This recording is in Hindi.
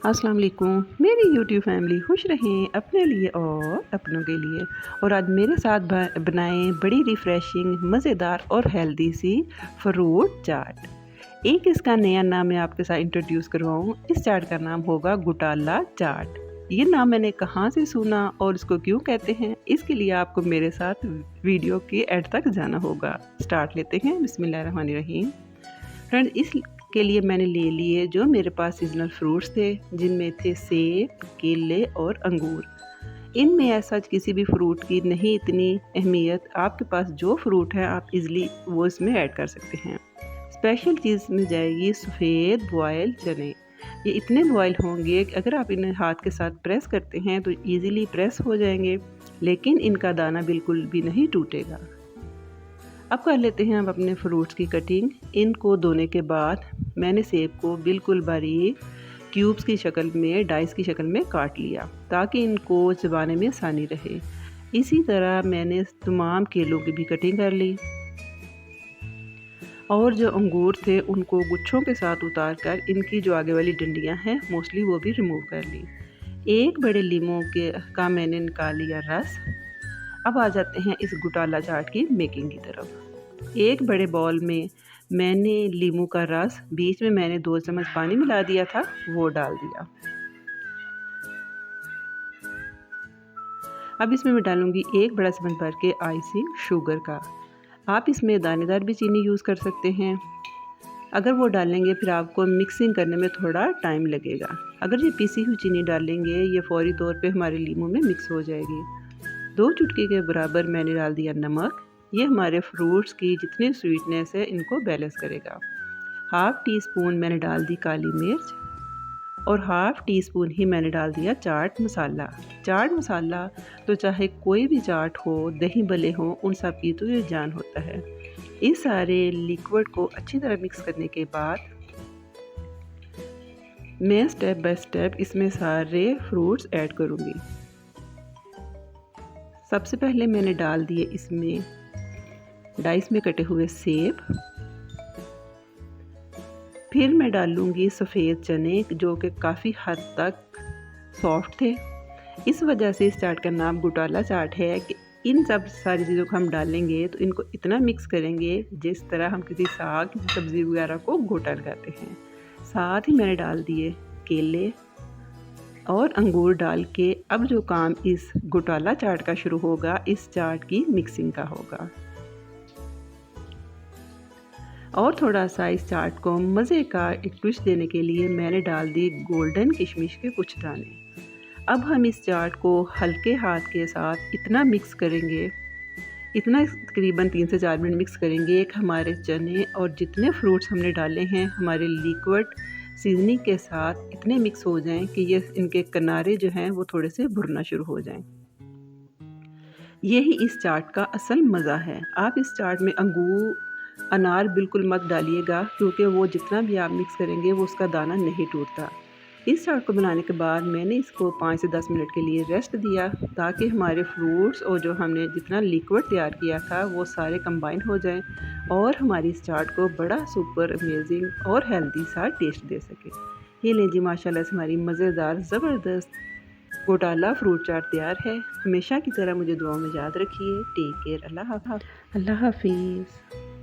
अस्सलाम वालेकुम। मेरी यूट्यूब फैमिली खुश रहें अपने लिए और अपनों के लिए। और आज मेरे साथ बनाएं बड़ी रिफ़्रेशिंग मज़ेदार और हेल्दी सी फ्रूट चाट। एक इसका नया नाम मैं आपके साथ इंट्रोड्यूस करवाऊँ। इस चाट का नाम होगा गुटाला चाट। ये नाम मैंने कहाँ से सुना और इसको क्यों कहते हैं, इसके लिए आपको मेरे साथ वीडियो के एंड तक जाना होगा। स्टार्ट लेते हैं। बिस्मिल्लाहिर्रहमानिर्रहीम। फ्रेंड, इसके लिए मैंने ले लिए जो मेरे पास सीजनल फ्रूट्स थे, जिनमें थे सेब, केले और अंगूर। इनमें ऐसा किसी भी फ्रूट की नहीं इतनी अहमियत, आपके पास जो फ्रूट है आप इजली वो इसमें ऐड कर सकते हैं। स्पेशल चीज़ में जाएगी सफ़ेद बॉयल चने। ये इतने बॉयल होंगे कि अगर आप इन्हें हाथ के साथ प्रेस करते हैं तो ईज़िली प्रेस हो जाएंगे, लेकिन इनका दाना बिल्कुल भी नहीं टूटेगा। अब कर लेते हैं हम अपने फ्रूट्स की कटिंग। इनको धोने के बाद मैंने सेब को बिल्कुल बारीक क्यूब्स की शक्ल में, डाइस की शक्ल में काट लिया ताकि इनको चबाने में आसानी रहे। इसी तरह मैंने तमाम केलों की भी कटिंग कर ली और जो अंगूर थे उनको गुच्छों के साथ उतार कर इनकी जो आगे वाली डंडियां हैं मोस्टली वो भी रिमूव कर ली। एक बड़े लीमू का मैंने निकाल लिया रस। अब आ जाते हैं इस गुटाला चाट की मेकिंग की तरफ। एक बड़े बाउल में मैंने लीमू का रस, बीच में मैंने 2 चम्मच पानी मिला दिया था, वो डाल दिया। अब इसमें मैं डालूंगी 1 बड़ा चम्मच भर के आइसिंग शुगर का। आप इसमें दानेदार भी चीनी यूज़ कर सकते हैं। अगर वो डालेंगे फिर आपको मिक्सिंग करने में थोड़ा टाइम लगेगा। अगर ये पीसी हुई चीनी डालेंगे ये फौरी तौर पे हमारे लीमू में मिक्स हो जाएगी। 2 चुटकी के बराबर मैंने डाल दिया नमक। ये हमारे फ्रूट्स की जितनी स्वीटनेस है इनको बैलेंस करेगा। हाफ़ टी स्पून मैंने डाल दी काली मिर्च और हाफ़ टी स्पून ही मैंने डाल दिया चाट मसाला। चाट मसाला तो चाहे कोई भी चाट हो, दही भल्ले हो, उन सब की तो ये जान होता है। इस सारे लिक्विड को अच्छी तरह मिक्स करने के बाद मैं स्टेप बाय स्टेप इसमें सारे फ्रूट्स ऐड करूँगी। सबसे पहले मैंने डाल दिए इसमें डाइस में कटे हुए सेब। फिर मैं डालूँगी सफ़ेद चने जो कि काफ़ी हद तक सॉफ्ट थे। इस वजह से इस चाट का नाम गुटाला चाट है कि इन सब सारी चीज़ों को हम डालेंगे तो इनको इतना मिक्स करेंगे जिस तरह हम किसी साग, किसी सब्ज़ी वगैरह को घोटा लगाते हैं। साथ ही मैंने डाल दिए केले और अंगूर डाल के अब जो काम इस गुटाला चाट का शुरू होगा, इस चाट की मिक्सिंग का होगा। और थोड़ा सा इस चाट को मज़े का एक ट्विस्ट देने के लिए मैंने डाल दी गोल्डन किशमिश के कुछ दाने। अब हम इस चाट को हल्के हाथ के साथ इतना मिक्स करेंगे, इतना तकरीबन 3 से 4 मिनट मिक्स करेंगे कि हमारे चने और जितने फ्रूट्स हमने डाले हैं हमारे लिक्विड सीजनिंग के साथ इतने मिक्स हो जाएं कि ये इनके किनारे जो हैं वो थोड़े से भुरना शुरू हो जाएं। यही इस चाट का असल मज़ा है। आप इस चाट में अंगूर, अनार बिल्कुल मत डालिएगा क्योंकि वो जितना भी आप मिक्स करेंगे वो उसका दाना नहीं टूटता। इस चाट को बनाने के बाद मैंने इसको 5 से 10 मिनट के लिए रेस्ट दिया ताकि हमारे फ्रूट्स और जो हमने जितना लिक्विड तैयार किया था वो सारे कंबाइन हो जाएं और हमारी इस चाट को बड़ा सुपर अमेजिंग और हेल्दी सा टेस्ट दे सके। ये लें जी, माशाल्लाह से हमारी मज़ेदार ज़बरदस्त घोटाला फ्रूट चाट तैयार है। हमेशा की तरह मुझे दुआ में याद रखिए। Take care. अल्लाह हाफ़िज़।